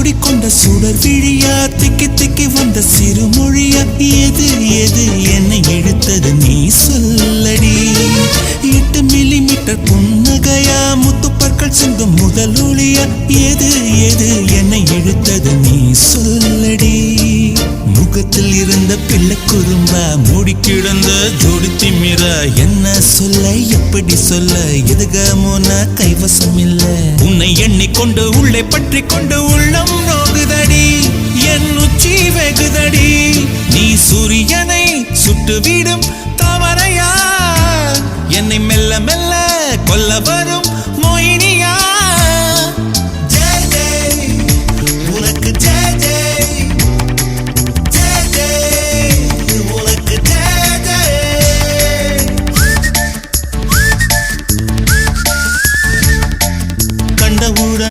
கொண்ட சுடர் விழியா திக்கி திக்கி வந்த சிறுமொழியா எது எது என்னை இழுத்தது நீ சொல்லடி 8 மில்லிமீட்டர் புன்னகையா முத்துப்பற்கள் சிந்தும் முதல் ஒளியா எது எது என்னை இழுத்தது நீ சொல்லடி முகத்தில் இருந்த பிள்ளை குறும்பா மூடி கிடந்த ஜோடி திமிரா என்ன சொல்ல எப்படி சொல்ல எதுகமோனா கைவசம் இல்ல உன்னை எண்ணிக்கொண்டு உள்ளே பற்றி கொண்டு உள்ளம் நோகுதடி என் உச்சி வெகுதடி நீ சூரியனை சுட்டுவிடும் தாமரையா என்னை மெல்ல மெல்ல கொல்ல வரும் மோயினி